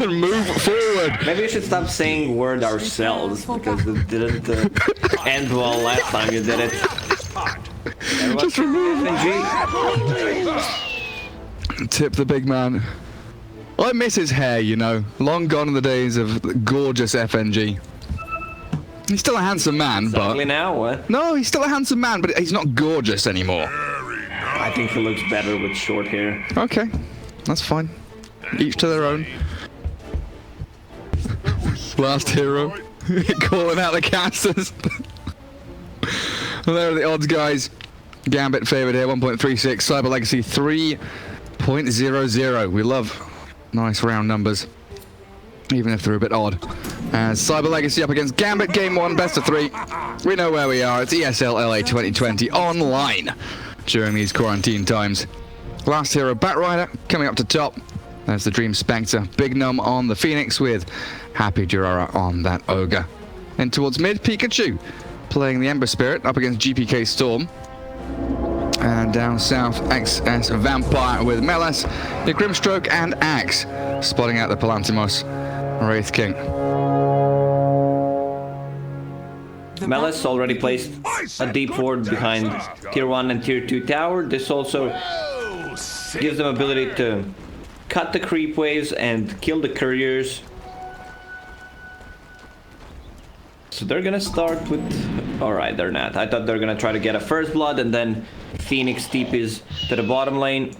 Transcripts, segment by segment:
Move forward. Maybe we should stop saying word ourselves because it didn't end well last time you did it. Just remove FNG. Tip the big man. I miss his hair, you know. Long gone are the days of gorgeous FNG. He's still a handsome man, Exactly but... now, what? No, he's still a handsome man, but he's not gorgeous anymore. I think he looks better with short hair. Okay, that's fine. Each to their own. Last hero. Calling out the casters. Well, there are the odds, guys. Gambit favored here, 1.36. Cyber Legacy, 3.00. We love nice round numbers, even if they're a bit odd. As Cyber Legacy up against Gambit, game 1, best of 3. We know where we are. It's ESL LA 2020 online during these quarantine times. Last hero, Batrider, coming up to top. There's the Dream Spectre. Big Num on the Phoenix with Happy Durara on that Ogre. And towards mid, Pikachu playing the Ember Spirit up against GPK Storm. And down south, XS Vampire with Melis, the Grimstroke and Axe, spotting out the Palantimos Wraith King. Melis already placed a deep ward behind tier 1 and tier 2 tower. This also gives them ability to cut the creep waves and kill the couriers. So they're gonna start with... Alright, they're not. I thought they're gonna try to get a first blood and then Phoenix TPs to the bottom lane.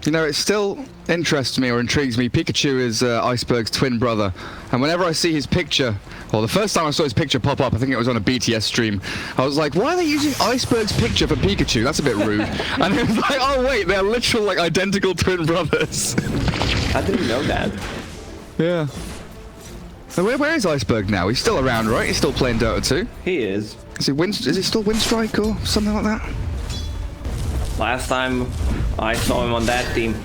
You know, it still interests me or intrigues me. Pikachu is Iceberg's twin brother. And whenever I see his picture, well, the first time I saw his picture pop up, I think it was on a BTS stream, I was like, why are they using Iceberg's picture for Pikachu? That's a bit rude. And it was like, oh wait, they're literal, like, identical twin brothers. I didn't know that. Yeah. So where is Iceberg now? He's still around, right? He's still playing Dota 2? He is. Is he still Windstrike or something like that? Last time I saw him on that team.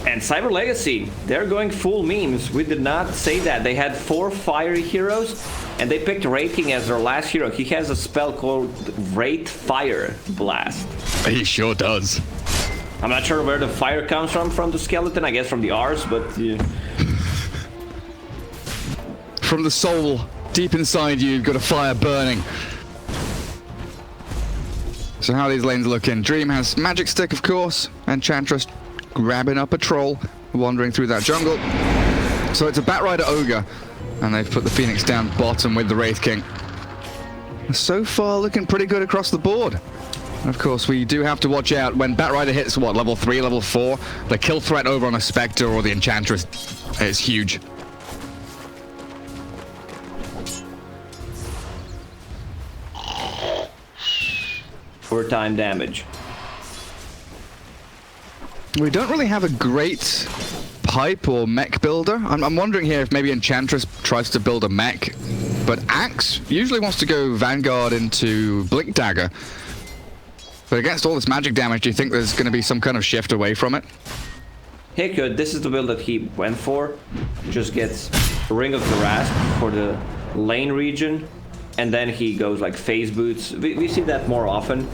And Cyber Legacy, they're going full memes. We did not say that. They had 4 fiery heroes and they picked Wraith King as their last hero. He has a spell called Wraith Fire Blast. He sure does. I'm not sure where the fire comes from the skeleton, I guess from the R's, but... Yeah. From the soul, deep inside you, you've got a fire burning. So how are these lanes looking? Dream has Magic Stick, of course. Enchantress grabbing up a troll, wandering through that jungle. So it's a Batrider Ogre, and they've put the Phoenix down bottom with the Wraith King. So far, looking pretty good across the board. And of course, we do have to watch out when Batrider hits, what, level 3, level 4? The kill threat over on a Spectre or the Enchantress is huge. Time damage. We don't really have a great pipe or mech builder. I'm wondering here if maybe Enchantress tries to build a mech, but Axe usually wants to go Vanguard into Blink Dagger. But against all this magic damage, do you think there's going to be some kind of shift away from it? He could. This is the build that he went for. Just gets Ring of the Rasp for the lane region. And then he goes like phase boots. We see that more often.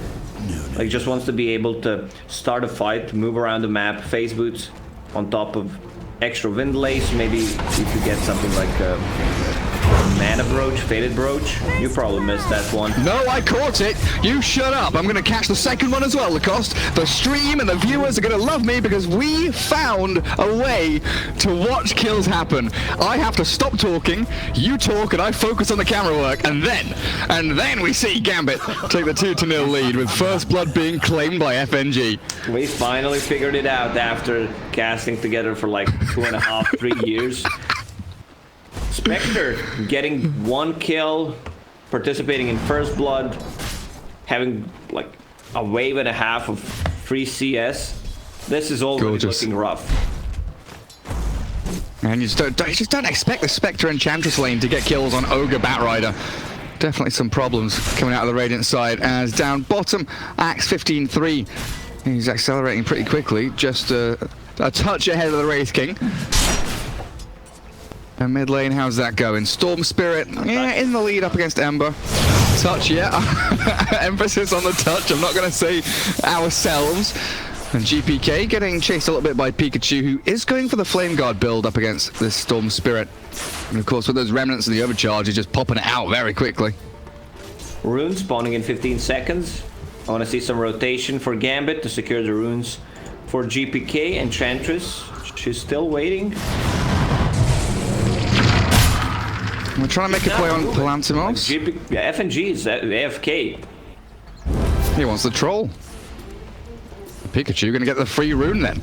Like just wants to be able to start a fight, move around the map, phase boots on top of extra wind lace. Maybe you could get something like a mana brooch, faded brooch. You probably missed that one. No, I caught it. You shut up. I'm going to catch the second one as well, Lacoste. The stream and the viewers are going to love me because we found a way to watch kills happen. I have to stop talking, you talk, and I focus on the camera work, and then we see Gambit take the 2-0 lead with first blood being claimed by FNG. We finally figured it out after casting together for like 2.5, 3 years. Spectre getting 1 kill, participating in first blood, having like a wave and a half of free CS. This is already looking rough. And you just don't expect the Spectre Enchantress lane to get kills on Ogre Batrider. Definitely some problems coming out of the Radiant side. As down bottom, Axe 15-3. He's accelerating pretty quickly, just a touch ahead of the Wraith King. And mid lane, how's that going? Storm Spirit, yeah, in the lead up against Ember. Touch, yeah. Emphasis on the touch. I'm not going to say ourselves. And GPK getting chased a little bit by Pikachu, who is going for the Flame Guard build up against this Storm Spirit. And of course, with those remnants and the overcharge, he's just popping it out very quickly. Runes spawning in 15 seconds. I want to see some rotation for Gambit to secure the runes for GPK. Enchantress, she's still waiting. We're trying to make a play on Palantimos. FNG is AFK. He wants the troll. Pikachu gonna get the free rune then.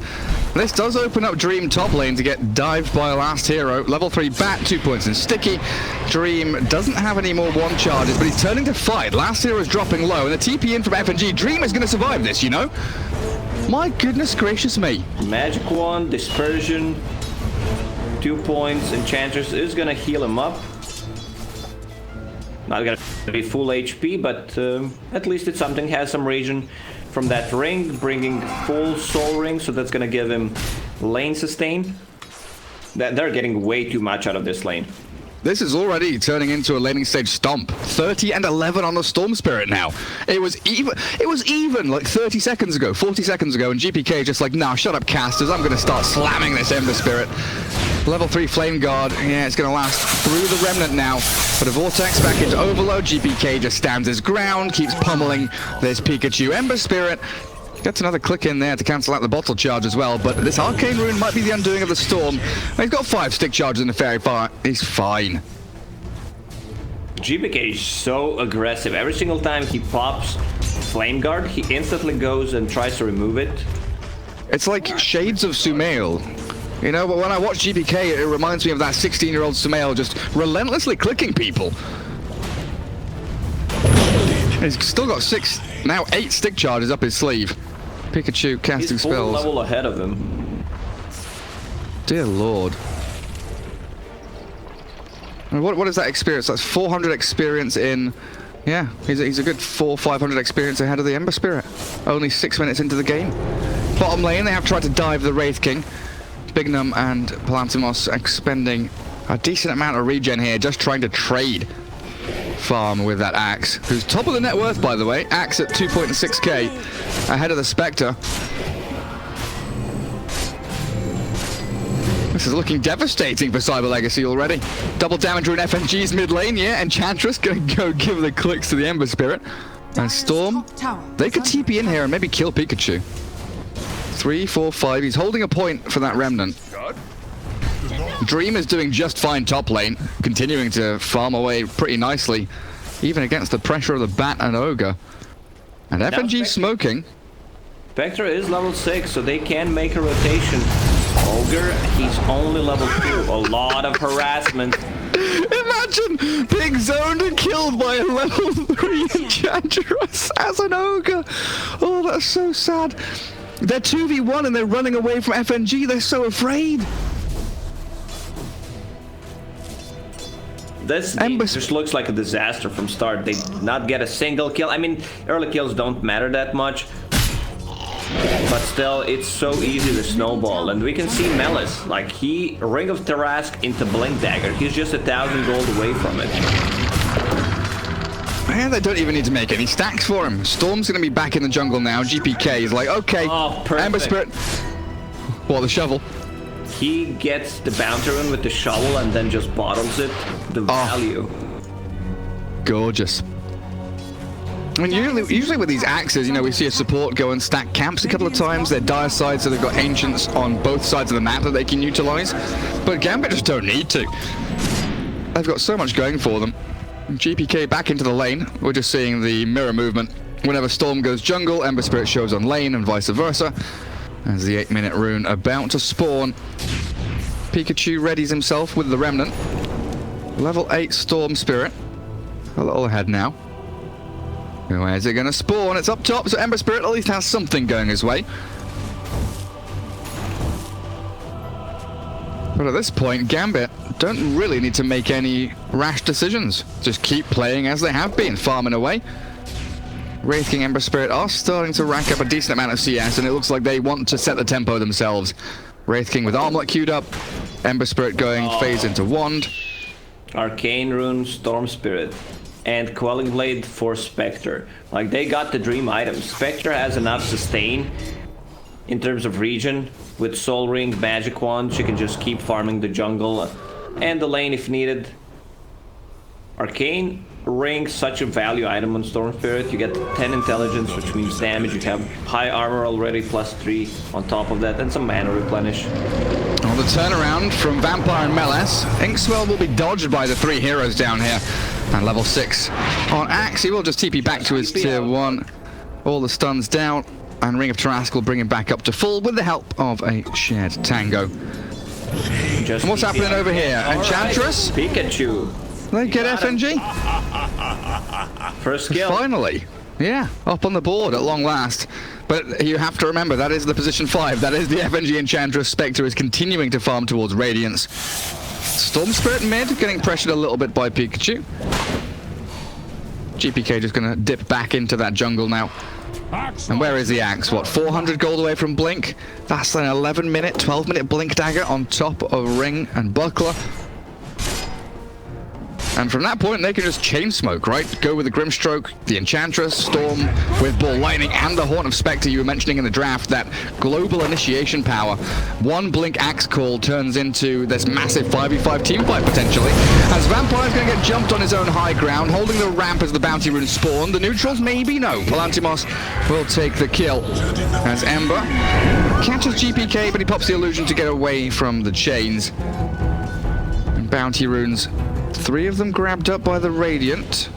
This does open up Dream top lane to get dived by a last hero. Level 3 bat, 2 points in Sticky. Dream doesn't have any more one charges, but he's turning to fight. Last hero is dropping low, and the TP in from FNG. Dream is gonna survive this, you know? My goodness gracious me. Magic Wand, Dispersion, 2 points. Enchantress is gonna heal him up. Not gonna be full HP, but at least it's something. Has some regen from that ring, bringing full soul ring, so that's gonna give him lane sustain. They're getting way too much out of this lane. This is already turning into a laning stage stomp. 30 and 11 on the Storm Spirit now. It was even like 30 seconds ago, 40 seconds ago, and GPK just like, nah, shut up casters, I'm gonna start slamming this Ember Spirit. Level 3 Flame Guard, yeah, it's gonna last through the Remnant now. But a Vortex back into Overload, GPK just stands his ground, keeps pummeling this Pikachu Ember Spirit. Gets another click in there to cancel out the bottle charge as well, but this Arcane Rune might be the undoing of the Storm. He's got 5 stick charges in the Fairy Fire. He's fine. GPK is so aggressive. Every single time he pops Flame Guard, he instantly goes and tries to remove it. It's like shades of Sumail. You know, but when I watch GPK, it reminds me of that 16-year-old Sumail just relentlessly clicking people. He's still got 6, now 8 stick charges up his sleeve. Pikachu casting He's full spells. level ahead of him. Dear Lord. What is that experience? That's 400 experience in... Yeah, he's a good 400-500 experience ahead of the Ember Spirit. Only 6 minutes into the game. Bottom lane, they have tried to dive the Wraith King. Bignum and Palantimos expending a decent amount of regen here, just trying to trade farm with that Axe, who's top of the net worth, by the way. Axe at 2.6k, ahead of the Spectre. This is looking devastating for Cyber Legacy already. Double damage rune FNG's mid lane, yeah. Enchantress gonna go give the clicks to the Ember Spirit. And Storm, they could TP in here and maybe kill Pikachu. 3, 4, 5. He's holding a point for that Remnant. Dream is doing just fine top lane, continuing to farm away pretty nicely, even against the pressure of the Bat and Ogre. And FNG smoking. Spectre is level 6, so they can make a rotation. Ogre, he's only level 2. A lot of harassment. Imagine being zoned and killed by a level 3 Enchantress as an Ogre. Oh, that's so sad. They're 2v1 and they're running away from FNG. They're so afraid. This game just looks like a disaster from start. They did not get a single kill. I mean, early kills don't matter that much. But still, it's so easy to snowball. And we can see Melis, like he Ring of Tarask into Blink Dagger. He's just 1,000 gold away from it. Man, they don't even need to make any stacks for him. Storm's gonna be back in the jungle now. GPK is like, okay, Ember Spirit. What, the shovel? He gets the bounty rune with the shovel and then just bottles it. The value. Gorgeous. I mean, usually with these axes, you know, we see a support go and stack camps a couple of times. They're dire sides, so they've got ancients on both sides of the map that they can utilize. But Gambit just don't need to. They've got so much going for them. GPK back into the lane. We're just seeing the mirror movement. Whenever Storm goes jungle, Ember Spirit shows on lane and vice versa. As the 8-minute rune about to spawn. Pikachu readies himself with the Remnant. Level 8 Storm Spirit. A little ahead now. Where's it going to spawn? It's up top, so Ember Spirit at least has something going his way. But at this point, Gambit don't really need to make any rash decisions. Just keep playing as they have been, farming away. Wraith King, Ember Spirit are starting to rack up a decent amount of CS, and it looks like they want to set the tempo themselves. Wraith King with Armlet queued up. Ember Spirit going phase into Wand. Arcane Rune, Storm Spirit. And Quelling Blade for Spectre. Like, they got the dream items. Spectre has enough sustain in terms of region. With Soul Ring, Magic Wand, she can just keep farming the jungle and the lane if needed. Arcane Ring, such a value item on Storm Spirit. You get 10 intelligence, which means damage. You have high armor already, +3 on top of that, and some mana replenish. On the turnaround from Vampire and Meles, Inkswell will be dodged by the 3 heroes down here. And level 6 on Axe, he will just TP back to his tier 1. All the stuns down, and Ring of Tarrasque will bring him back up to full with the help of a shared tango. And what's happening over here? Enchantress? Right. Pikachu. They get FNG? First kill. Finally. Yeah, up on the board at long last. But you have to remember, that is the position 5. That is the FNG Enchantress. Spectre is continuing to farm towards Radiance. Storm Spirit mid, getting pressured a little bit by Pikachu. GPK just going to dip back into that jungle now. And where is the Axe? What, 400 gold away from Blink? That's an 11-minute, 12-minute Blink Dagger on top of Ring and Buckler. And from that point, they can just chain smoke, right? Go with the Grimstroke, the Enchantress, Storm with Ball Lightning, and the Horn of Spectre you were mentioning in the draft, that global initiation power. One Blink Axe call turns into this massive 5v5 teamfight, potentially. As Vampire's going to get jumped on his own high ground, holding the ramp as the Bounty Runes spawn. The neutrals, maybe? No. Palantimos will take the kill. As Ember catches GPK, but he pops the illusion to get away from the chains. And Bounty Runes, 3 of them grabbed up by the Radiant.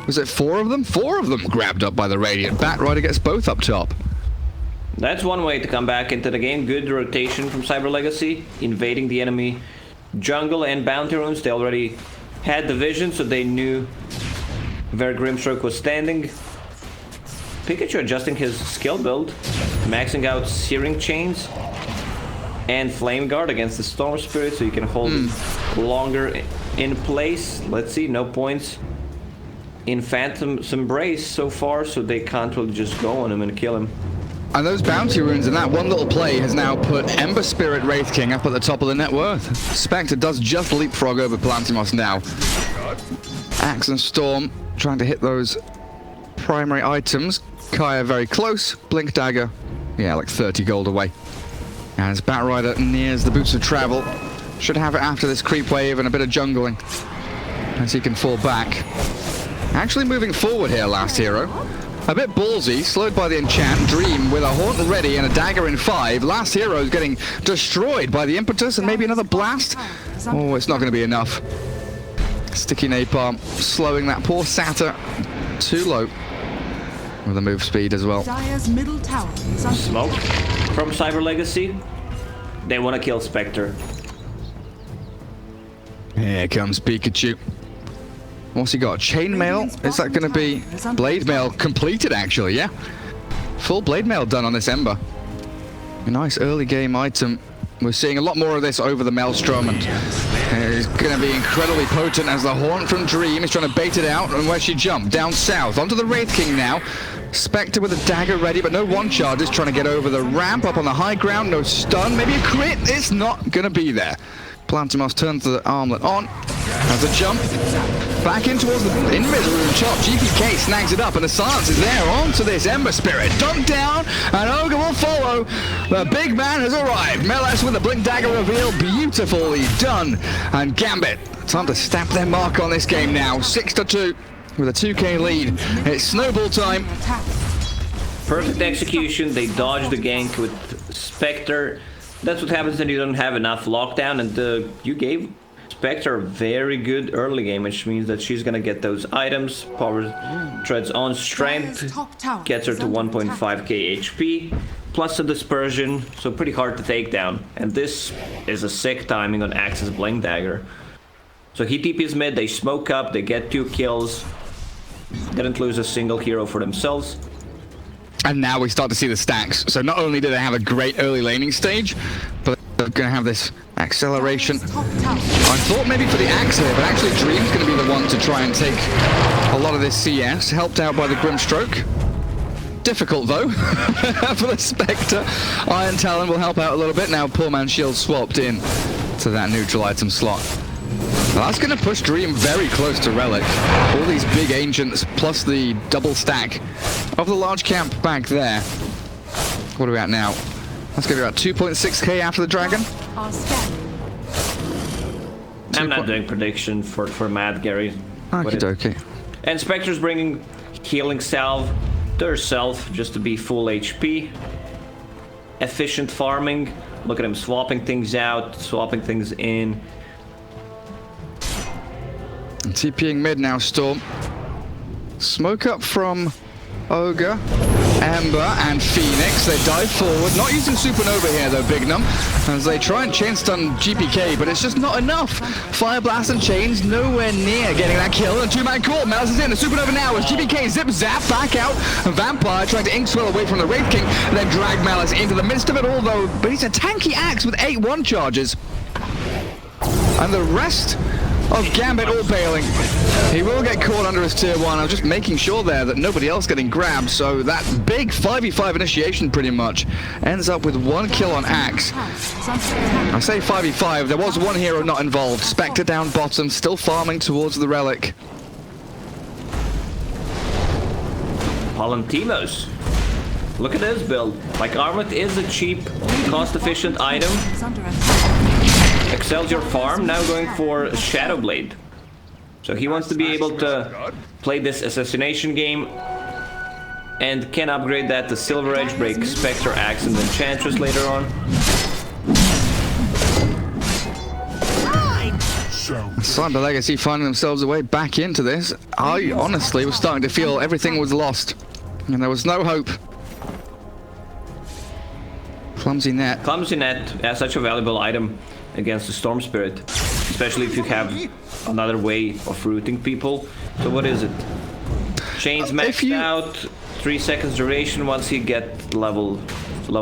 Was it 4 of them? 4 of them grabbed up by the Radiant. Batrider gets both up top. That's one way to come back into the game. Good rotation from Cyber Legacy, invading the enemy jungle and Bounty Runes. They already had the vision, so they knew where Grimstroke was standing. Pikachu adjusting his skill build, maxing out Searing Chains and Flame Guard against the Storm Spirit, so you can hold it longer in place. Let's see, no points in Phantom's Embrace so far, so they can't really just go on him and kill him. And those Bounty Runes and that one little play has now put Ember Spirit Wraith King up at the top of the net worth. Spectre does just leapfrog over Palantimos now. Axe and Storm trying to hit those primary items. Kaya very close. Blink Dagger, yeah, like 30 gold away. As Batrider nears the Boots of Travel, should have it after this creep wave and a bit of jungling, as he can fall back. Actually moving forward here, last hero. A bit ballsy, slowed by the Enchant. Dream with a Haunt ready and a Dagger in 5. Last hero is getting destroyed by the Impetus and maybe another Blast. Oh, it's not going to be enough. Sticky Napalm, slowing that poor Satyr too low. With the move speed as well. Smoke from Cyber Legacy. They want to kill Spectre. Here comes Pikachu. What's he got? Chainmail? Is that going to be Blade Mail completed, actually? Yeah. Full Blade Mail done on this Ember. A nice early game item. We're seeing a lot more of this over the Maelstrom, and it's going to be incredibly potent as the Haunt from Dream is trying to bait it out. And where's she jump? Down south. Onto the Wraith King now. Spectre with a dagger ready, but no one charge. Is trying to get over the ramp up on the high ground. No stun. Maybe a crit. It's not going to be there. Palantimos turns the armlet on. Has a jump. Back in towards the mid-room top. GPK snags it up, and the silence is there onto this Ember Spirit. Dunk down, and Ogre will follow. The big man has arrived. Meles with the Blink Dagger reveal. Beautifully done. And Gambit, time to stamp their mark on this game now. 6-2 with a 2k lead. It's snowball time. Perfect execution. They dodged the gank with Spectre. That's what happens when you don't have enough lockdown, and you gave Spectre a very good early game, which means that she's gonna get those items. Power Treads on Strength gets her to 1.5k HP, plus a Dispersion, so pretty hard to take down. And this is a sick timing on Axe's Blink Dagger. So he TP's mid, they smoke up, they get 2 kills, didn't lose a single hero for themselves. And now we start to see the stacks. So not only do they have a great early laning stage, but they're going to have this acceleration. I thought maybe for the Axe here, but actually Dream's going to be the one to try and take a lot of this CS, helped out by the Grimstroke. Difficult though for the Spectre. Iron Talon will help out a little bit. Now poor man Shield swapped in to that neutral item slot. Well, that's going to push Dream very close to Relic. All these big Ancients plus the double stack of the large camp back there. What are we at now? That's going to be about 2.6k after the dragon. I'm not doing prediction for Mad Gary. Okie dokie. And Spectre's bringing healing salve to herself just to be full HP. Efficient farming. Look at him swapping things out, swapping things in. And TPing mid now, Storm. Smoke up from Ogre, Ember, and Phoenix. They dive forward. Not using Supernova here, though, Big Num, as they try and chain stun GPK, but it's just not enough. Fire Blast and Chains nowhere near getting that kill. And two-man call. Malice is in. The Supernova now as GPK zip zap back out. And Vampire trying to ink swirl away from the Wraith King, and then drag Malice into the midst of it all, though. But he's a tanky axe with 8-1 charges. And the rest of Gambit all bailing. He will get caught under his tier 1. I was just making sure there that nobody else getting grabbed, so that big 5v5 initiation pretty much ends up with 1 kill on Axe. I say 5v5, there was one hero not involved. Spectre down bottom, still farming towards the relic. Palantimos. Look at this build. Like, Armlet is a cheap, cost-efficient item. Excels your farm, now going for Shadow Blade. So he wants to be able to play this assassination game and can upgrade that to Silver Edge, break Spectre, Axe, and Enchantress later on. Cyber Legacy finding themselves a way back into this. I honestly was starting to feel everything was lost and there was no hope. Clumsy Net. Clumsy Net as such a valuable item against the Storm Spirit, especially if you have another way of routing people. So what is it? Chains maxed out, 3 seconds duration. Once he get level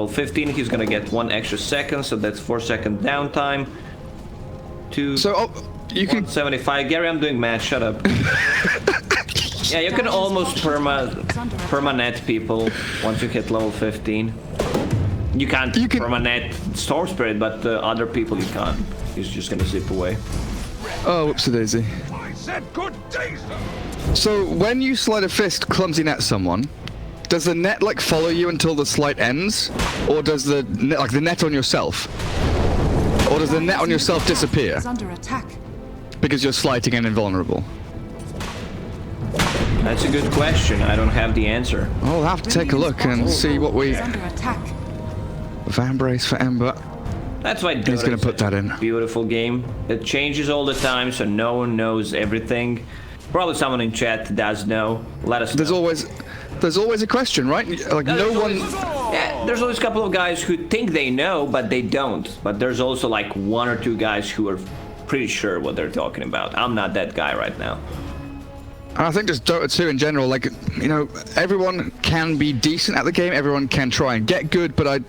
15, he's gonna get 1 extra second, so that's 4-second downtime. You can 75. Gary, I'm doing math. Shut up. Yeah, you can almost perma-net people once you hit level 15. You can't perma-net Storm Spirit, but other people you can't. He's just gonna zip away. Oh, whoopsie daisy. I said good day, sir. So when you slide a fist clumsy net someone, does the net like follow you until the sleight ends, or does the net, like the net on yourself, or does the net on yourself disappear? Under attack. Because you're slighting and invulnerable. That's a good question. I don't have the answer. I'll have to take a look and see what we. Under attack. Vambrace for Ember. That's why he's gonna put that in. Beautiful game. It changes all the time, so no one knows everything. Probably someone in chat does know. Let us know. There's always a question, right? Like no one. Yeah, there's always a couple of guys who think they know, but they don't. But there's also like 1 or 2 guys who are pretty sure what they're talking about. I'm not that guy right now. I think just Dota 2 in general, like, you know, everyone can be decent at the game, everyone can try and get good, but I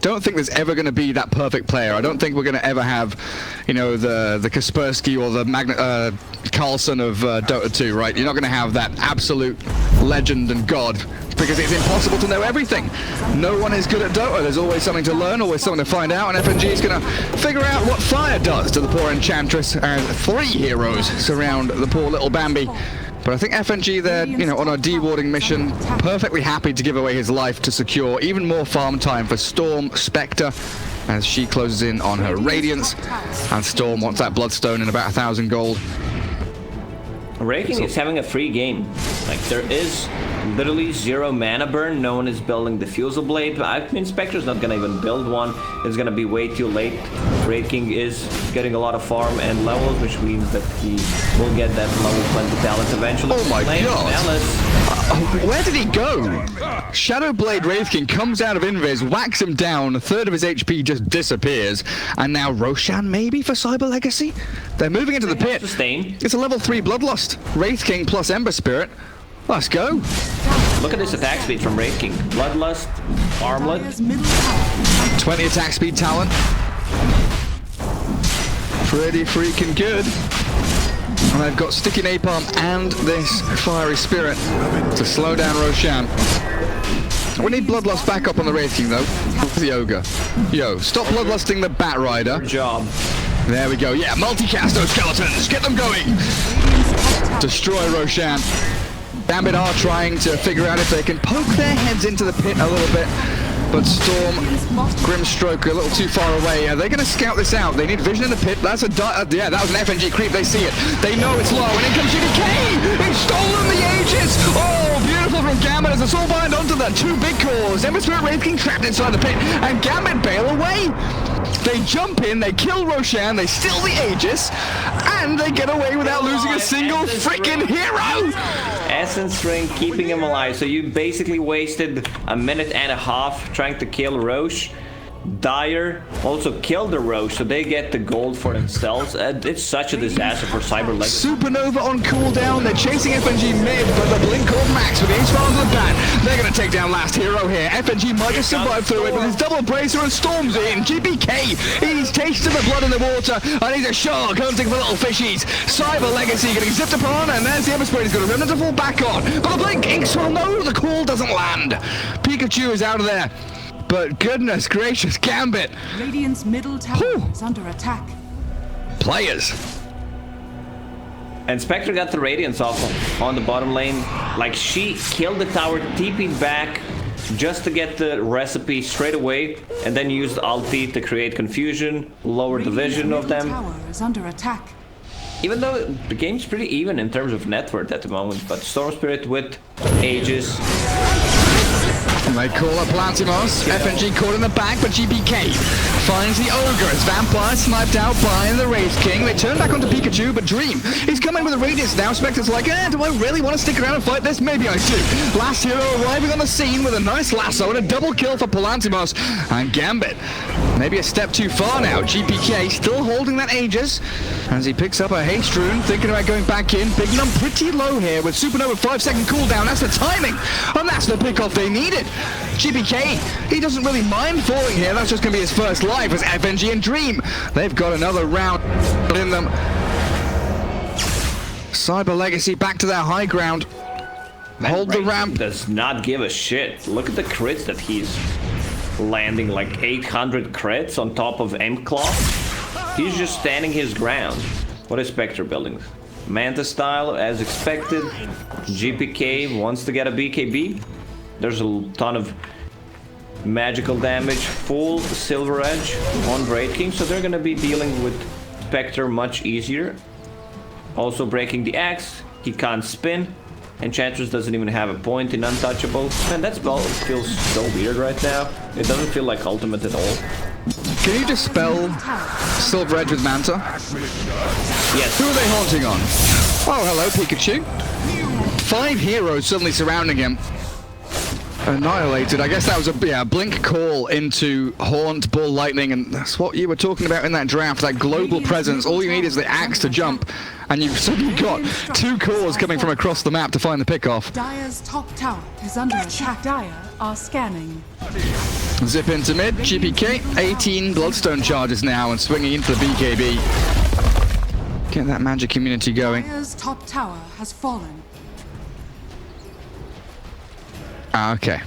don't think there's ever going to be that perfect player. I don't think we're going to ever have, you know, the Kaspersky or the Carlson of Dota 2, right? You're not going to have that absolute legend and god, because it's impossible to know everything. No one is good at Dota. There's always something to learn, always something to find out, and FNG is going to figure out what fire does to the poor Enchantress as 3 heroes surround the poor little Bambi. But I think FNG there, you know, on a de-warding mission, perfectly happy to give away his life to secure even more farm time for Storm Spectre as she closes in on her Radiance, and Storm wants that Bloodstone in about 1,000 gold. Raking is having a free game. Like, there is literally 0 mana burn. No one is building the Fusel Blade. I mean, Spectre's not gonna even build one. It's gonna be way too late. Raking is getting a lot of farm and levels, which means that he will get that level 20 talent eventually. Oh my god! Where did he go? Shadowblade Wraith King comes out of Invis, whacks him down, 1/3 of his HP just disappears, and now Roshan maybe for Cyber Legacy? They're moving into the pit. Sustain. It's a level 3 Bloodlust. Wraith King plus Ember Spirit. Let's go. Look at this attack speed from Wraith King. Bloodlust, Armlet. 20 attack speed talent. Pretty freaking good. And they've got Sticky Napalm and this Fiery Spirit to slow down Roshan. We need Bloodlust back up on the Wraith King though. For the Ogre. Yo, stop Bloodlusting the Bat Rider. Good job. There we go. Yeah, multicast those skeletons. Get them going. Destroy Roshan. Gambit are trying to figure out if they can poke their heads into the pit a little bit. But Storm, Grimstroke a little too far away. They're going to scout this out. They need vision in the pit. That's a yeah, that was an FNG creep. They see it. They know it's low. And in comes GDK. He's stolen the Aegis. Oh, beautiful from Gambit as it's all bind onto the two big cores. Ember Spirit Wraith King trapped inside the pit. And Gambit bail away. They jump in, they kill Roshan, they steal the Aegis, and they get away without losing a single freaking hero! Essence Ring keeping him alive, so you basically wasted a minute and a half trying to kill Roche. Dire also killed the Roche, so they get the gold for themselves. It's such a disaster for Cyber Legacy. Supernova on cooldown, they're chasing FNG mid, but the blink called Max with the H-File to the bat. They're going to take down last hero here. FNG might just survive through it with his double bracer and Storms in. GPK, he's tasted the blood in the water, and he's a shark hunting for little fishies. Cyber Legacy getting zipped upon, and there's the Ember Spirit. He's got a remnant to fall back on. But the blink, Inkswell, no, the call doesn't land. Pikachu is out of there. But goodness gracious, Gambit! Radiant's middle tower is under attack. Players! And Spectre got the Radiance off on the bottom lane. Like, she killed the tower, TP'd back just to get the recipe straight away, and then used ulti to create confusion, lower the vision of them. Tower is under attack. Even though the game's pretty even in terms of net worth at the moment, but Storm Spirit with Aegis. They call up Plantimos. FNG caught in the back, but GPK finds the Ogre as Vampire sniped out by the Wraith King. They turn back onto Pikachu, but Dream, he's coming with a Radiance now. Spectre's like, do I really want to stick around and fight this? Maybe I do. Last hero arriving on the scene with a nice lasso and a double kill for Plantimos. And Gambit, maybe a step too far now. GPK still holding that Aegis as he picks up a Haste Rune, thinking about going back in. Big Num pretty low here with Supernova 5-second cooldown. That's the timing, and that's the pickoff they needed. GPK, he doesn't really mind falling here. That's just going to be his first life as FNG and Dream. They've got another round in them. Cyber Legacy back to their high ground. Hold the ramp. Does not give a shit. Look at the crits that he's landing, like 800 crits on top of M-Claw. He's just standing his ground. What is Spectre building? Manta style, as expected. GPK wants to get a BKB. There's a ton of magical damage, full Silver Edge on Wraith King, so they're gonna be dealing with Spectre much easier. Also breaking the axe, he can't spin. Enchantress doesn't even have a point in Untouchable. Man, that spell feels so weird right now. It doesn't feel like ultimate at all. Can you dispel Silver Edge with Manta? Yes. Who are they haunting on? Oh, hello, Pikachu. 5 heroes suddenly surrounding him. Annihilated. I guess that was a blink call into Haunt, Ball Lightning, and that's what you were talking about in that draft, that global presence. All you need is the axe to jump, and you've suddenly got 2 cores coming from across the map to find the pickoff. Dire's top tower is under attack. Dire are scanning. Zip into mid, GPK, 18 Bloodstone charges now and swinging into the BKB. Get that magic community going. Dire's top tower has fallen. Okay.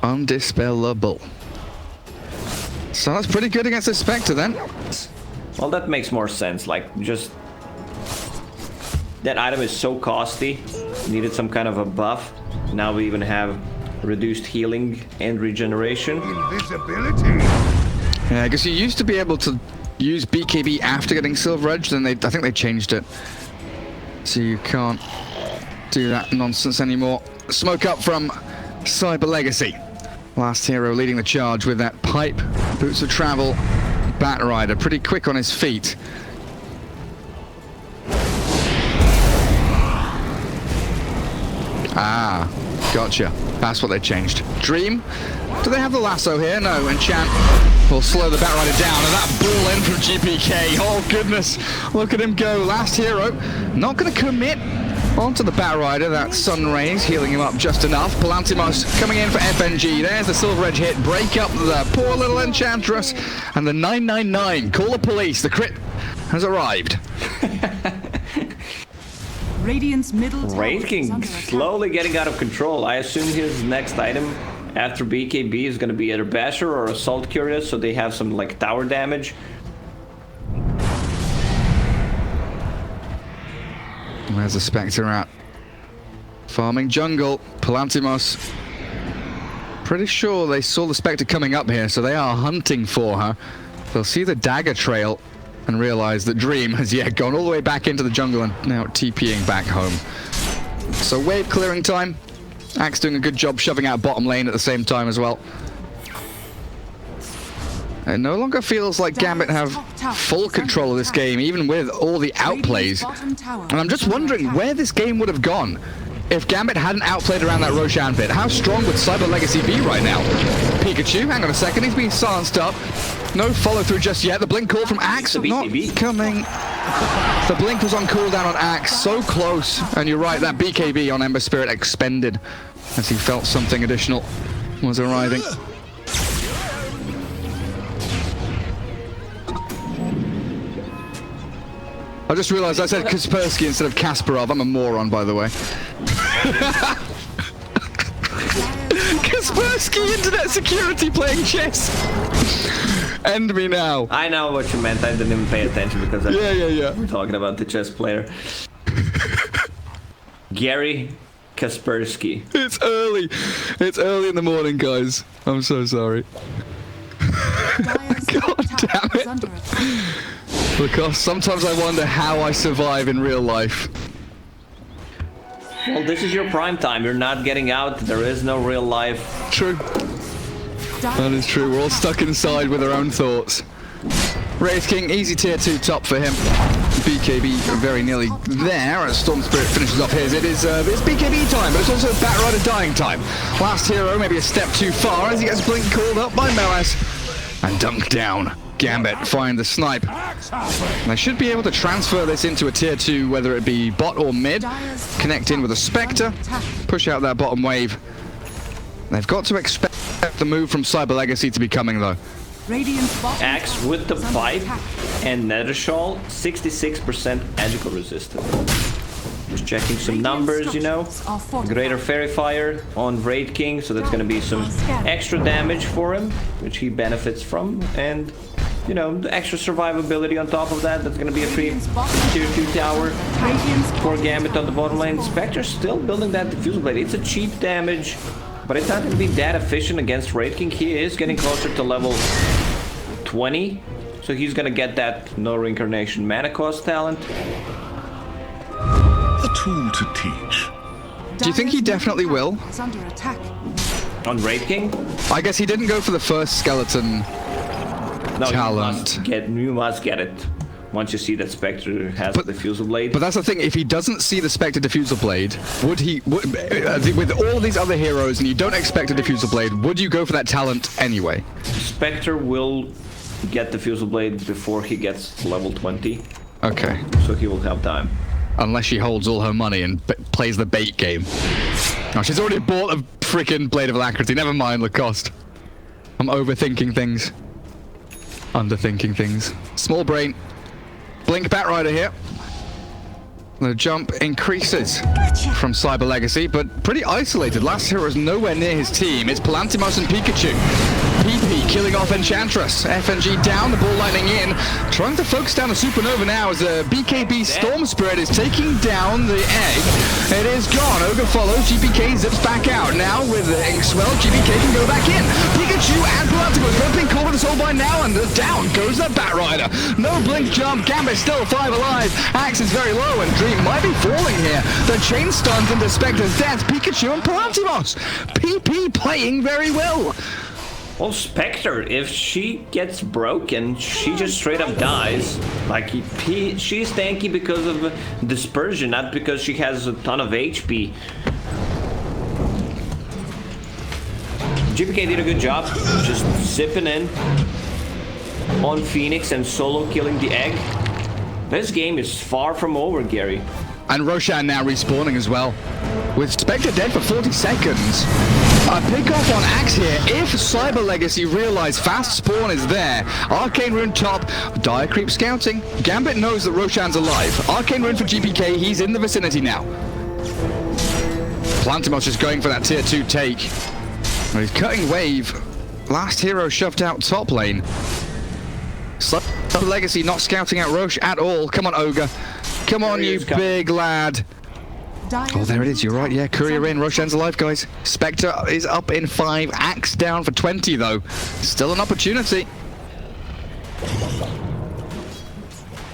Undispellable. So that's pretty good against the Spectre then. Well, that makes more sense. Like, just that item is so costly. Needed some kind of a buff. Now we even have reduced healing and regeneration. Invisibility. Yeah, because you used to be able to use BKB after getting Silver Edge, then I think they changed it. So you can't do that nonsense anymore. Smoke up from Cyber Legacy. Last hero leading the charge with that pipe. Boots of Travel. Bat Rider, pretty quick on his feet. Ah, gotcha. That's what they changed. Dream. Do they have the lasso here? No. Enchant will slow the Bat Rider down. And that ball in from GPK. Oh, goodness. Look at him go. Last hero. Not going to commit onto the Bat Rider. That Sun Rays healing him up just enough. Palantimos coming in for FNG. There's the Silver Edge hit. Break up the poor little Enchantress. And the 999. Call the police. The crit has arrived. Radiant's middle tower Wraith is King under attack. slowly getting out of control. I assume his next item after BKB is going to be either Basher or Assault Curious, so they have some like tower damage. Where's the Spectre at? Farming jungle. Palantimos Pretty sure they saw the Spectre coming up here, so they are hunting for her. They'll see the dagger trail and realize that Dream has yet gone all the way back into the jungle and now TPing back home. So wave clearing time. Axe doing a good job shoving out bottom lane at the same time as well. It no longer feels like Gambit have full control of this game, even with all the outplays. And I'm just wondering where this game would have gone if Gambit hadn't outplayed around that Roshan pit. How strong would Cyber Legacy be right now? Pikachu, hang on a second, he's being silenced up. No follow through just yet. The blink call from Axe not coming. The blink was on cooldown on Axe, so close. And you're right, that BKB on Ember Spirit expended as he felt something additional was arriving. I just realized I said Kaspersky instead of Kasparov. I'm a moron, by the way. Kaspersky, internet security, playing chess. End me now. I know what you meant. I didn't even pay attention because we're talking about the chess player. Gary Kaspersky. It's early. It's early in the morning, guys. I'm so sorry. God damn it. Because sometimes I wonder how I survive in real life. Well, this is your prime time. You're not getting out. There is no real life. True. That is true. We're all stuck inside with our own thoughts. Wraith King, easy tier 2 top for him. BKB very nearly there as Storm Spirit finishes off his. It's BKB time, but it's also Batrider dying time. Last hero maybe a step too far as he gets blink called up by Moaz and dunked down. Gambit find the snipe. They should be able to transfer this into a tier 2, whether it be bot or mid. Connect in with a Spectre, push out that bottom wave. They've got to expect the move from Cyber Legacy to be coming though. Axe with the pipe and Nether Shawl, 66% magical resistance. Just checking some numbers, you know. Greater Fairy Fire on Wraith King, so that's going to be some extra damage for him, which he benefits from. And, you know, the extra survivability on top of that, that's going to be a free tier 2 tower for Gambit on the bottom lane. Spectre's still building that Diffusal Blade. It's a cheap damage, but it's not going to be that efficient against Wraith King. He is getting closer to level 20, so he's going to get that No Reincarnation mana cost talent. A tool to teach. Do you think he definitely will? On Wraith King? I guess he didn't go for the first skeleton talent. You must get it. Once you see that Spectre has the Diffusal Blade. But that's the thing, if he doesn't see the Spectre Diffusal Blade, would he, with all these other heroes and you don't expect a Diffusal Blade, would you go for that talent anyway? Spectre will get the Diffusal Blade before he gets to level 20. Okay. So he will have time. Unless she holds all her money and plays the bait game. Oh, she's already bought a freaking Blade of Alacrity. Never mind the cost. I'm overthinking things. Underthinking things. Small brain. Blink Batrider here. The jump increases from Cyber Legacy, but pretty isolated. Last hero is nowhere near his team. It's Palantimos and Pikachu. PP killing off Enchantress. FNG down, the ball lightning in. Trying to focus down the Supernova now as a BKB Storm Spirit is taking down the egg. It is gone. Ogre follows. GPK zips back out. Now with the Inkswell, GPK can go back in. Pikachu and Palantimos both been called to soul by now, and down goes the Batrider. No blink jump. Gambit still 5 alive. Axe is very low, and Dream might be falling here. The chain stuns into Spectre's death. Pikachu and Palantimos. PP playing very well. Well, Spectre, if she gets broken, she just straight up dies. Like, she's tanky because of dispersion, not because she has a ton of HP. GPK did a good job, just zipping in on Phoenix and solo killing the egg. This game is far from over, Gary. And Roshan now respawning as well. With Spectre dead for 40 seconds. A pick off on Axe here. If Cyber Legacy realize fast spawn is there. Arcane Rune top. Dire Creep scouting. Gambit knows that Roshan's alive. Arcane Rune for GPK. He's in the vicinity now. Palantimos just going for that tier 2 take. He's cutting wave. Last hero shoved out top lane. Cyber Legacy not scouting out Roche at all. Come on, Ogre. Come on, you big lad. Oh, there it is. You're right. Yeah, Courier in. Roshan's alive, guys. Spectre is up in 5. Axe down for 20, though. Still an opportunity.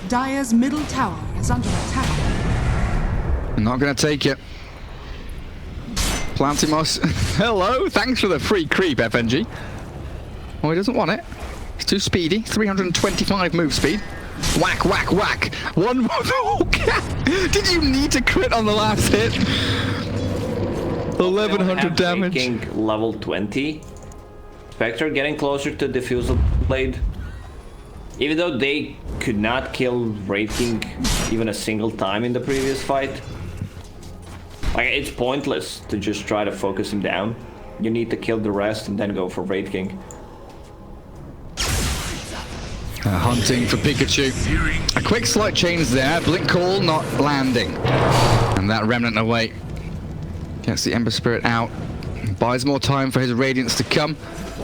Dire's middle tower is under attack. Not going to take it. Plantimos. Hello. Thanks for the free creep, FNG. Oh, he doesn't want it. It's too speedy. 325 move speed. Whack, whack, whack. One more. Did you need to crit on the last hit? 1100 damage. Level 20. Spectre getting closer to Diffusal Blade. Even though they could not kill Wraith King even a single time in the previous fight. Like, it's pointless to just try to focus him down. You need to kill the rest and then go for Wraith King. Hunting for Pikachu. A quick slight change there. Blink Call not landing. And that Remnant away. Gets the Ember Spirit out. Buys more time for his Radiance to come.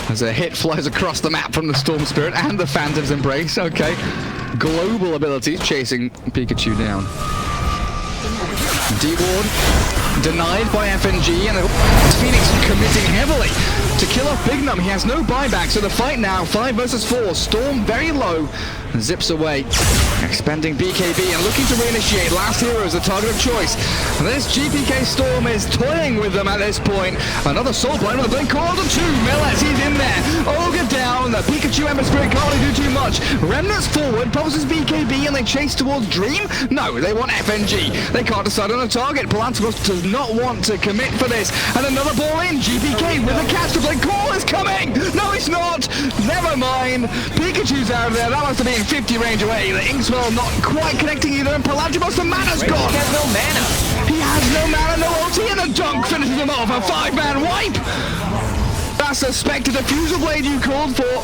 As a hit flies across the map from the Storm Spirit and the Phantom's Embrace. Okay. Global abilities chasing Pikachu down. D-Ward denied by FNG, and Phoenix committing heavily to kill off Bignum. He has no buyback, so the fight now, 5 versus 4. Storm very low, zips away, expending BKB and looking to reinitiate. Last hero is the target of choice. And this GPK Storm is toying with them at this point. Another Soul Blade with a Blink Call to 2. Millet, he's in there. Ogre down. The Pikachu Ember Spirit can't really do too much. Remnants forward, pulses BKB, and they chase towards Dream. No, they want FNG. They can't decide on a target. Palantimos does not want to commit for this. And another ball in. GPK with a catch. The Blink Call is coming. No, it's not. Never mind. Pikachu's out of there. That must have been 50 range away. The Inkswell not quite connecting either. And Palantimos, the mana's gone. He has no mana. He has no mana, no ulti, and a dunk finishes him off. A 5-man wipe. That's a Spectre Diffusal Blade you called for.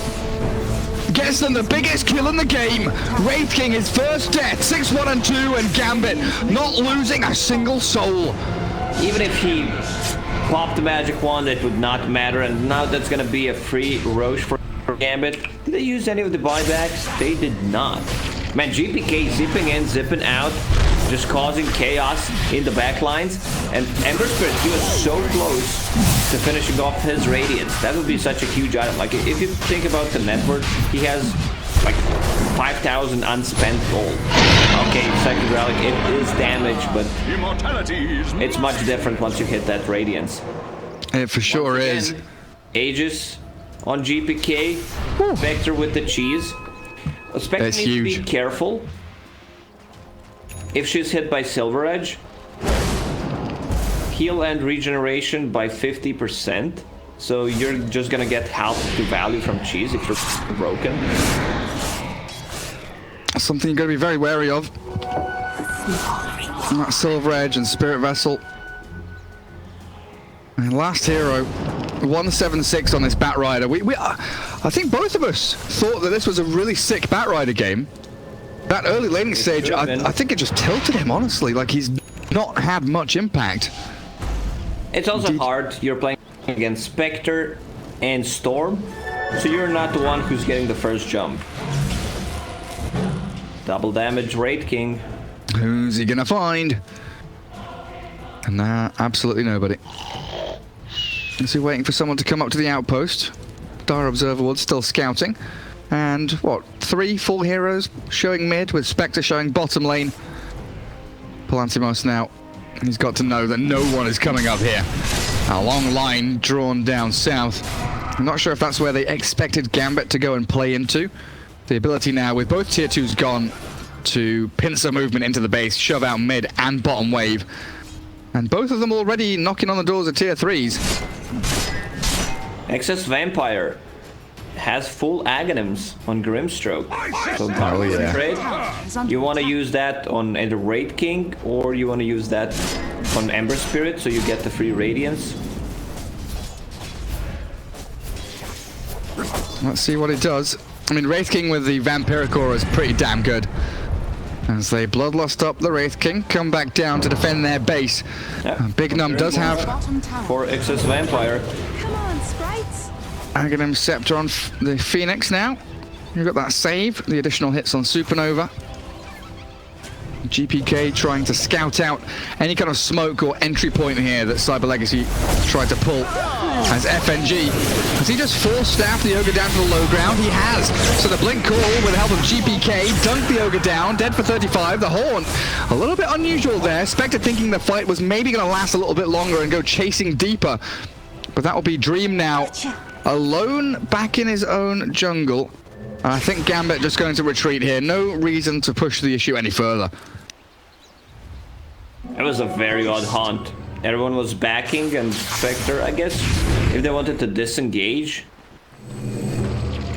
Gets them the biggest kill in the game. Wraith King, his first death. 6-1 and 2, and Gambit not losing a single soul. Even if he popped the magic wand, it would not matter. And now that's going to be a free Roche for Gambit. Did they use any of the buybacks? They did not. Man, GPK zipping in, zipping out, just causing chaos in the backlines. And Ember Spirit, he was so close to finishing off his Radiance. That would be such a huge item. Like, if you think about the network, he has like 5,000 unspent gold. Okay, second relic, it is damage, but it's much different once you hit that Radiance. It for sure is. Aegis on GPK. Vector with the cheese. Spectre needs to be careful. If she's hit by Silver Edge, heal and regeneration by 50%. So you're just gonna get half the value from cheese if you're broken. Something you're gonna be very wary of. That Silver Edge and Spirit Vessel. And last hero, 176 on this Bat Rider. I think both of us thought that this was a really sick Bat Rider game. That early laning stage, I think it just tilted him, honestly. Like, he's not had much impact. It's also hard. You're playing against Spectre and Storm, so you're not the one who's getting the first jump. Double damage Wraith King. Who's he gonna find? And now, absolutely nobody. Is he waiting for someone to come up to the outpost? Dire Observer Wood still scouting. And what, 3 full heroes showing mid with Spectre showing bottom lane. Palantimos now, he's got to know that no one is coming up here. A long line drawn down south. I'm not sure if that's where they expected Gambit to go and play into. The ability now with both tier 2s gone to pincer movement into the base, shove out mid and bottom wave. And both of them already knocking on the doors of tier 3s. Excess Vampire has full Aghanims on Grimstroke. So trade. You want to use that on either Wraith King, or you want to use that on Ember Spirit so you get the free Radiance. Let's see what it does. I mean, Wraith King with the Vampiric Aura is pretty damn good. As they bloodlust up the Wraith King, come back down to defend their base. Yeah. Bignum does have 4 Excess Vampire. Come on, sprites. Aghanim Scepter on the Phoenix now. You've got that save, the additional hits on Supernova. GPK trying to scout out any kind of smoke or entry point here that Cyber Legacy tried to pull. As FNG, has he just force-staffed the Ogre down to the low ground? He has. So the blink call with the help of GPK dunked the Ogre down, dead for 35. The Horn, a little bit unusual there. Spectre thinking the fight was maybe going to last a little bit longer and go chasing deeper. But that will be Dream now, alone back in his own jungle. And I think Gambit just going to retreat here. No reason to push the issue any further. It was a very odd haunt. Everyone was backing, and Spectre, I guess, if they wanted to disengage,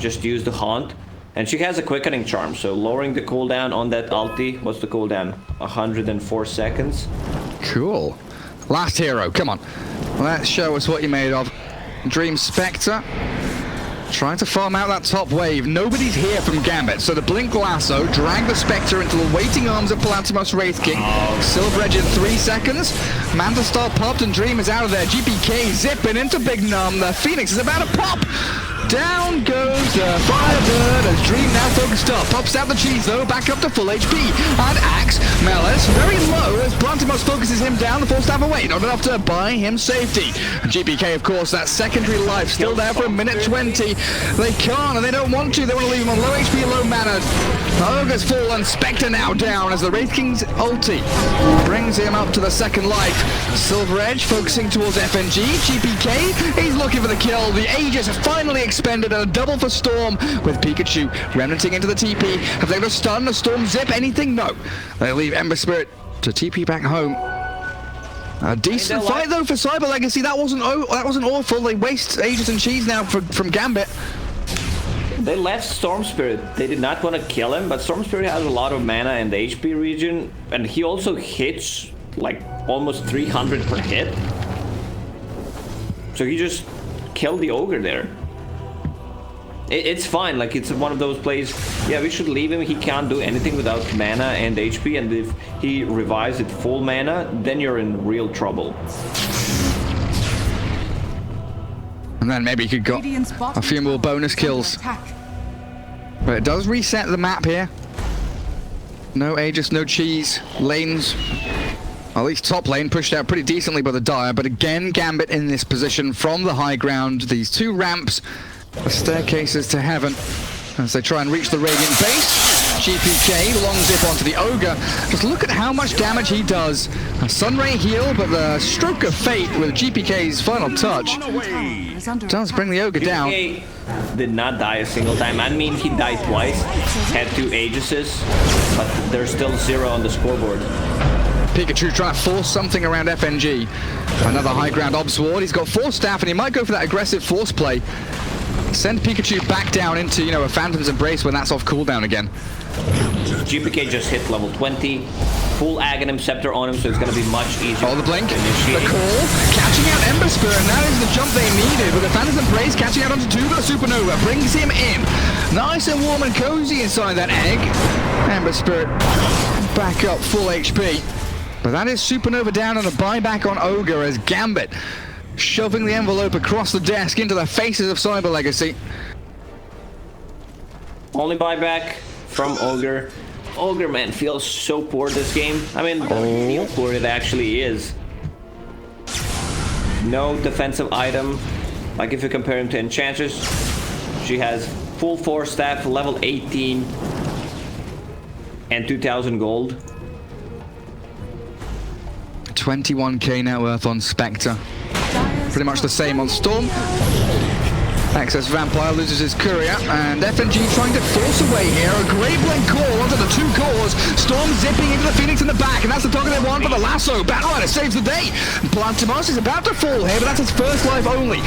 just use the haunt. And she has a quickening charm, so lowering the cooldown on that ulti. What's the cooldown? 104 seconds. Cool. Last hero, come on. Let's show us what you're made of. Dream Spectre. Trying to farm out that top wave. Nobody's here from Gambit, so the Blink Lasso drag the Spectre into the waiting arms of Palantimos Wraith King. Silver Edge in 3 seconds. Manta Star popped and Dream is out of there. GPK zipping into Big Num. The Phoenix is about to pop. Down goes the Firebird as Dream now focused up. Pops out the cheese though, back up to full HP. And Axe, Melis, very low as Plantimos focuses him down the full staff away. Not enough to buy him safety. And GPK, of course, that secondary life still there for a minute 20. They can't and they don't want to. They want to leave him on low HP, low mana. Ogre's full and Spectre now down as the Wraith King's ulti brings him up to the second life. Silver Edge focusing towards FNG. GPK, he's looking for the kill. The Aegis have finally expended and a double for Storm with Pikachu remnanting into the TP. Have they got a stun, a Storm zip, anything? No. They leave Ember Spirit to TP back home. A decent fight though for Cyber Legacy. That wasn't awful. They waste Aegis and cheese now from Gambit. They left Storm Spirit. They did not want to kill him, but Storm Spirit has a lot of mana in the HP region, and he also hits like almost 300 per hit. So he just killed the Ogre there. It's fine, like it's one of those plays. Yeah, we should leave him. He can't do anything without mana and HP, and if he revives at full mana, then you're in real trouble. And then maybe he could get a few more bonus kills. But it does reset the map here. No Aegis, no cheese. Lanes, at least top lane, pushed out pretty decently by the Dire. But again, Gambit in this position from the high ground. These two ramps, the staircases to heaven, as they try and reach the Radiant base. GPK, long zip onto the Ogre. Just look at how much damage he does. A Sunray heal, but the stroke of fate with GPK's final touch does bring the Ogre down. GPK did not die a single time. I mean, he died twice, had 2 Aegises, but there's still 0 on the scoreboard. Pikachu trying to force something around FNG. Another high ground Obsword. He's got 4 staff and he might go for that aggressive force play. Send Pikachu back down into, you know, a Phantom's Embrace when that's off cooldown again. GPK just hit level 20. Full Aghanim Scepter on him, so it's going to be much easier. Oh, the blink, the call, catching out Ember Spirit, and that is the jump they needed. With the Phantom's Embrace catching out onto 2, but the Supernova brings him in. Nice and warm and cozy inside that egg. Ember Spirit back up full HP. But that is Supernova down and a buyback on Ogre as Gambit shoving the envelope across the desk into the faces of Cyber Legacy. Only buyback from Ogre. Ogre, man, feels so poor this game. I mean, how poor it actually is. No defensive item. Like if you compare him to Enchantress, she has full 4 staff, level 18, and 2,000 gold. 21k net worth on Spectre. Pretty much the same on Storm. Excess Vampire loses his courier, and FNG trying to force away here. A great blink call onto the 2 cores. Storm zipping into the Phoenix in the back, and that's the target they want for the lasso. Batrider saves the day. Plantimos is about to fall here, but that's his first life only.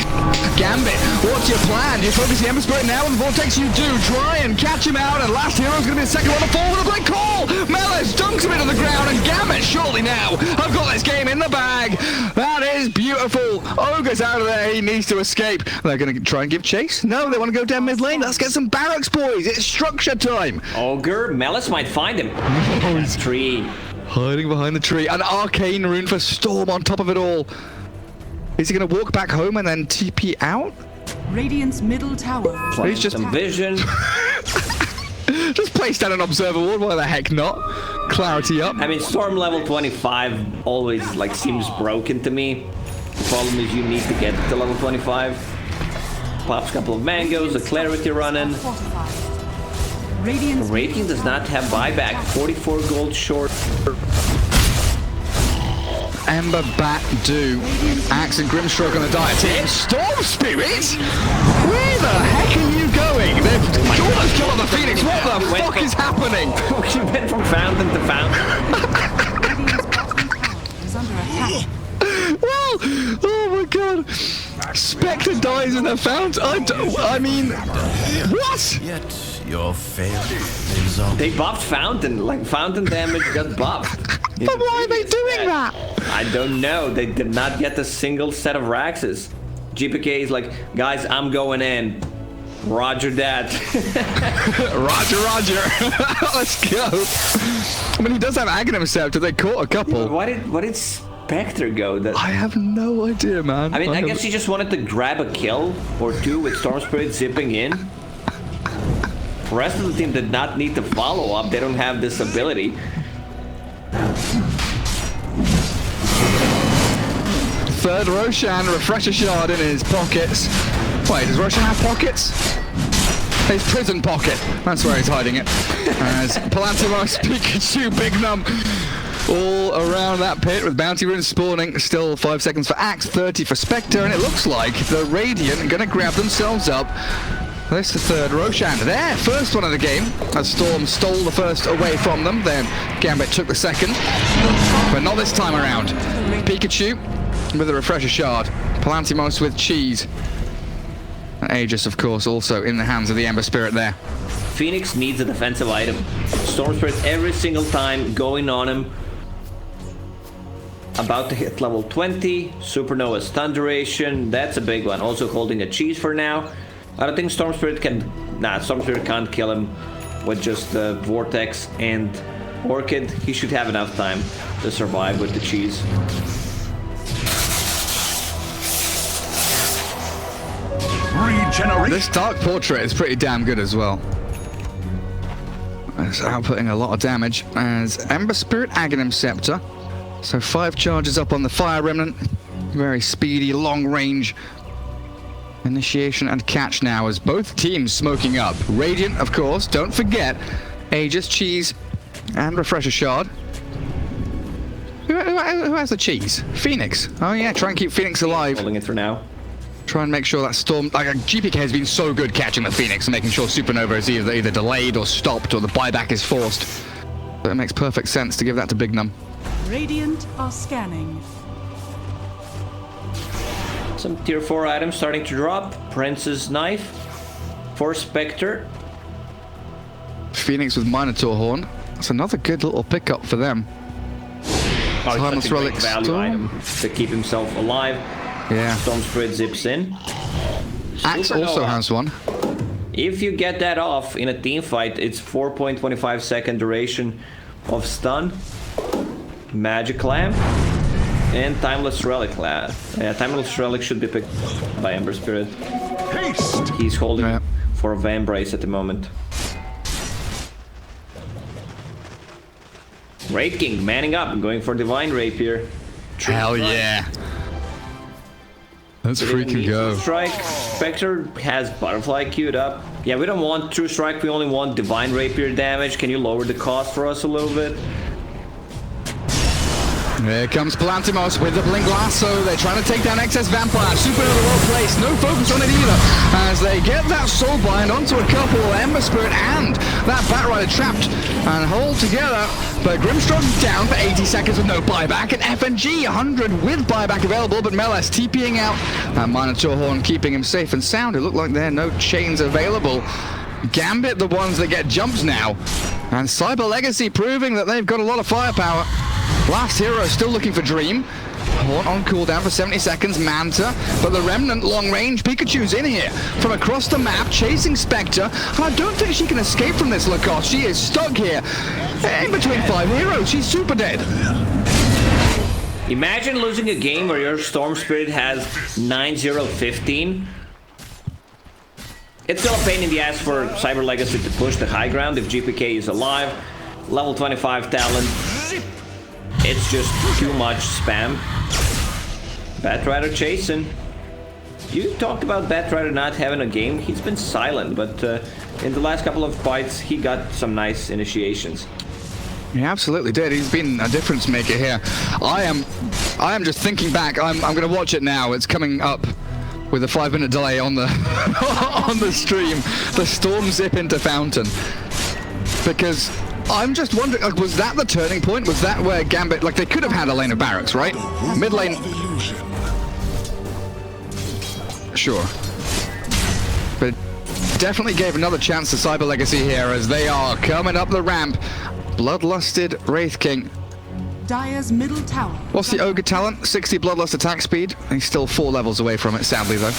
Gambit, what's your plan? Do you focus the Ember Spirit now on the Vortex? You do. Try and catch him out, and last hero's going to be the second one to fall with a blink call. Melis dunks him into the ground, and Gambit, surely now, I've got this game in the bag. That is beautiful. Ogre's out of there. He needs to escape. They're going to try and give chase? No, they want to go down mid lane. Let's get some barracks, boys. It's structure time. Ogre, Melis might find him. Tree. Hiding behind the tree. An arcane rune for Storm on top of it all. Is he going to walk back home and then TP out? Radiant's middle tower. He's just some vision. just playing place down an observer ward. Why the heck not? Clarity up. I mean, Storm level 25 always like seems broken to me. The problem is you need to get to level 25. Pops a couple of mangoes, a clarity running. Radiant does not have buyback. 44 gold short. Ember, Bat, Do. Axe and Grimstroke on the diet team. Storm Spirit? Where the heck are you going? They've almost killed the Phoenix. What the fuck is happening? We went from fountain to fountain. Is under attack. Well, oh my god. Spectre dies in a fountain. I mean, what? Yet your failure lives on. They buffed fountain. Like fountain damage got buffed. But why are they doing that? I don't know. They did not get a single set of Raxes. GPK is like, guys, I'm going in. Roger that. Roger. Let's go. I mean, he does have Aghanim Scepter. They caught a couple. Why did Spectre go? I have no idea, man. I mean, I guess he just wanted to grab a kill or two with Storm Spirit zipping in. The rest of the team did not need to follow up. They don't have this ability. Third Roshan, refresher shard in his pockets. Wait, does Roshan have pockets? His prison pocket. That's where he's hiding it. As Palantimos, Pikachu, Big Num all around that pit with bounty runes spawning. Still 5 seconds for Axe, 30 for Spectre, and it looks like the Radiant are going to grab themselves up. This is the third Roshan. Their first one of the game, as Storm stole the first away from them. Then Gambit took the second, but not this time around. Pikachu with a refresher shard. Palantimos with cheese. And Aegis, of course, also in the hands of the Ember Spirit there. Phoenix needs a defensive item. Storm Spirit every single time going on him. About to hit level 20. Supernova stun duration. That's a big one. Also holding a cheese for now. I don't think Storm Spirit can... Nah, Storm Spirit can't kill him with just Vortex and Orchid. He should have enough time to survive with the cheese. Regeneration. This Dark Portrait is pretty damn good as well. It's outputting a lot of damage as Ember Spirit, Aghanim Scepter. So 5 charges up on the Fire Remnant. Very speedy, long range. Initiation and catch now as both teams smoking up. Radiant, of course, don't forget. Aegis, cheese, and refresher shard. Who has the cheese? Phoenix. Oh yeah, try and keep Phoenix alive. Holding it for now. Try and make sure that Storm... Like, GPK has been so good catching the Phoenix and making sure Supernova is either delayed or stopped or the buyback is forced. But it makes perfect sense to give that to Big Num. Radiant are scanning. Some tier 4 items starting to drop. Prince's Knife for Spectre. Phoenix with Minotaur Horn. That's another good little pickup for them. Oh, Timeless such a great Relic value Storm. item to keep himself alive. Yeah. Storm Spirit zips in. Axe Supernova. also has one. If you get that off in a team fight, it's 4.25 second duration of stun. Magic Lamp. And Timeless Relic. Timeless Relic should be picked by Ember Spirit. Haste. He's holding Yeah. for a Vambrace at the moment. Raid King manning up, going for Divine Rapier. True Hell strike. yeah. Let's We didn't freaking need go. True Strike. Spectre has Butterfly queued up. Yeah, we don't want True Strike, we only want Divine Rapier damage. Can you lower the cost for us a little bit? Here comes Palantimos with the Blink Lasso. They're trying to take down excess Vampire. Supernova well placed. No focus on it either. As they get that Soulbind onto a couple. Ember Spirit and that Batrider trapped and hold together. But Grimstroke's down for 80 seconds with no buyback. And FNG 100 with buyback available. But Meles TPing out. And Minotaur Horn keeping him safe and sound. It looked like there are no chains available. Gambit the ones that get jumps now. And Cyber Legacy proving that they've got a lot of firepower. Last hero still looking for Dream. Horn on cooldown for 70 seconds. Manta, but the Remnant long range. Pikachu's in here from across the map, chasing Spectre. And I don't think she can escape from this, Lacoste. She is stuck here in between 5 heroes. She's super dead. Imagine losing a game where your Storm Spirit has 9-0-15. It's still a pain in the ass for Cyber Legacy to push the high ground if GPK is alive. Level 25 talent. It's just too much spam. Batrider chasing. You talked about Batrider not having a game. He's been silent, but in the last couple of fights, he got some nice initiations. He absolutely did. He's been a difference maker here. I am just thinking back. I'm going to watch it now. It's coming up with a 5-minute delay on the on the stream. The Storm zip into Fountain. Because I'm just wondering, like, was that the turning point? Was that where Gambit, like, they could have had a lane of barracks, right? Mid lane. Sure. But definitely gave another chance to Cyber Legacy here as they are coming up the ramp. Bloodlusted Wraith King. Dire's middle tower. What's the Ogre talent? 60 Bloodlust attack speed. He's still 4 levels away from it, sadly, though.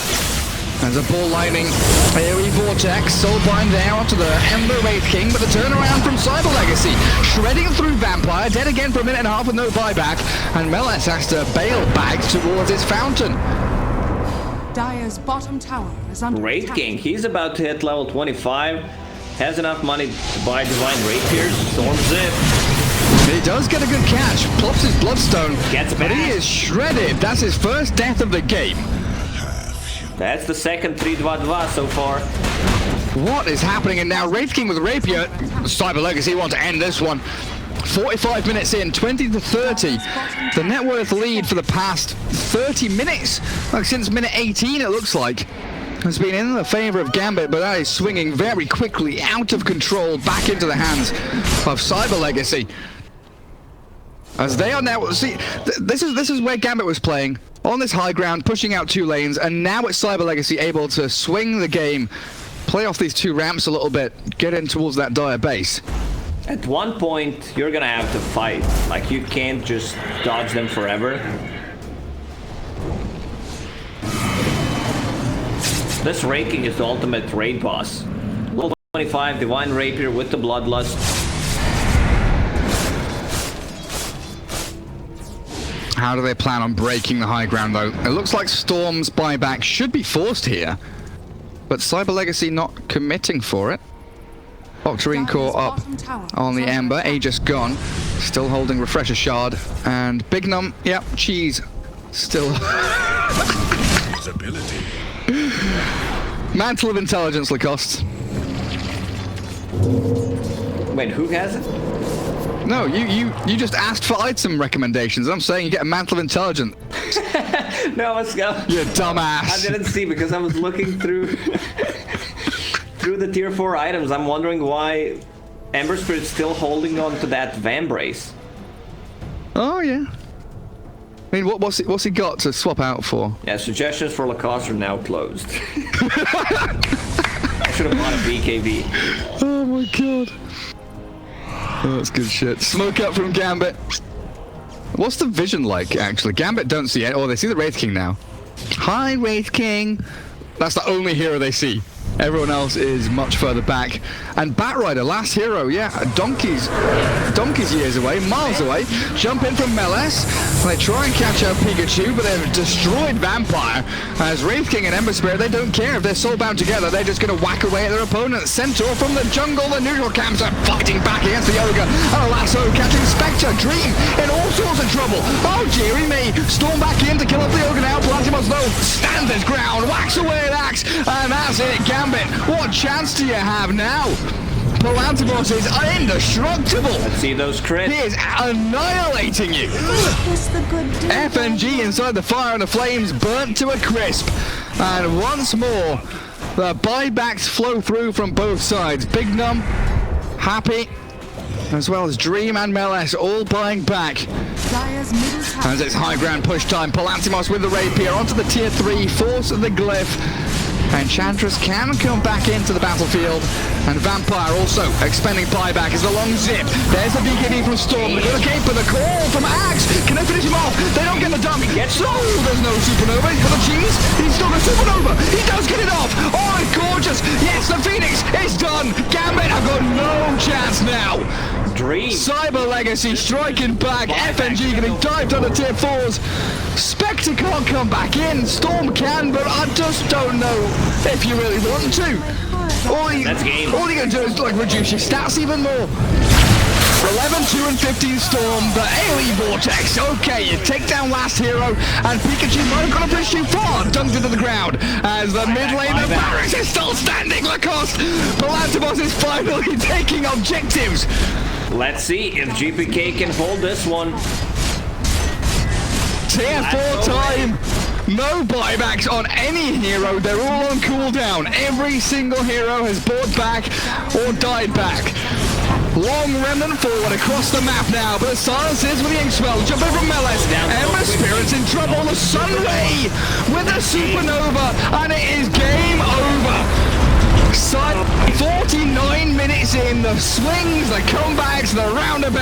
There's a ball lining. AoE Vortex. Soulbind there onto the Ember Wraith King, but the turnaround from Cyber Legacy. Shredding through Vampire. Dead again for a minute and a half with no buyback. And Meles has to bail back towards his Fountain. Dire's bottom tower is under Wraith attack. King, he's about to hit level 25. Has enough money to buy Divine Rapiers. Storm Zip. He does get a good catch. Plops his Bloodstone. Gets but back. he is shredded. That's his first death of the game. That's the second 3-2 so far. What is happening? And now Wraith King with Rapier. Cyber Legacy want to end this one. 45 minutes in, 20 to 30. The net worth lead for the past 30 minutes, like since minute 18 it looks like, has been in the favor of Gambit, but that is swinging very quickly out of control back into the hands of Cyber Legacy. As they are now, see, this is where Gambit was playing, on this high ground, pushing out 2 lanes, and now it's Cyber Legacy able to swing the game, play off these 2 ramps a little bit, get in towards that Dire base. At one point, you're gonna have to fight. Like, you can't just dodge them forever. This Wraith King is the ultimate raid boss. Level 25, Divine Rapier with the Bloodlust. How do they plan on breaking the high ground, though? It looks like Storm's buyback should be forced here, but Cyber Legacy not committing for it. Octarine Core up on the Ember, Aegis gone, still holding Refresher Shard, and Big Num, yep, Cheese, still. Mantle of Intelligence, Lacoste. Wait, who has it? No, you just asked for item recommendations. I'm saying you get a Mantle of Intelligence. No, let's go. You dumbass. I didn't see because I was looking through through the tier 4 items. I'm wondering why Ember Spirit's still holding on to that Vambrace. Oh yeah. I mean, what's he got to swap out for? Yeah, suggestions for Lacoste are now closed. I should have bought a BKB. Oh my god. Oh, that's good shit. Smoke up from Gambit. What's the vision like, actually? Gambit don't see it. Oh, they see the Wraith King now. Hi, Wraith King. That's the only hero they see. Everyone else is much further back. And Batrider, last hero, yeah, donkey's years away, miles away. Jump in from Meles. They try and catch out Pikachu, but they've destroyed Vampire. As Wraith King and Ember Spirit, they don't care if they're soulbound together. They're just going to whack away at their opponents. Centaur from the jungle, the neutral camps are fighting back against the Ogre. And a lasso catching Spectre. Dream in all sorts of trouble. Oh, dearie me. Storm back in to kill off the Ogre now. Plantimos, though, stands his ground, whacks away an axe, and that's it. Gambit, what chance do you have now? Plantimos is indestructible. Let's see those crits. He is annihilating you. FNG inside the fire and the flames burnt to a crisp. And once more, the buybacks flow through from both sides. Big Num, happy, as well as Dream and Meles all buying back. As it's high ground push time, Palantimos with the rapier onto the tier 3, force the glyph. Enchantress can come back into the battlefield, and Vampire also expending buyback as the long zip. There's the BKB from Storm, they're going to cape for the call from Axe. Can they finish him off? They don't get the dump. So there's no supernova. He's got the cheese. He's still got supernova. He does get it off. Oh, it's gorgeous. Yes, the Phoenix is done. Gambit have got no chance now. Dream. Cyber Legacy striking back. FNG getting dived under tier 4s. Spectre can't come back in. Storm can, but I just don't know if you really want to. All you're going to do is like reduce your stats even more. 11, 2, and 15 Storm, but AoE Vortex. Okay, you take down last hero, and Pikachu might have gone a bridge too far. Dunked into the ground as the mid laner Barracks is still standing. Lacoste, Palantabos is finally taking objectives. Let's see if GPK can hold this one. Tier 4 time. No buybacks on any hero. They're all on cooldown. Every single hero has bought back or died back. Long remnant forward across the map now, but the silence is with the Inkswell. Jumping from Melis. Ember Spirit's in trouble. The Sunray with the Supernova, and it is game over. 49 minutes in, the swings, the comebacks, the roundabouts.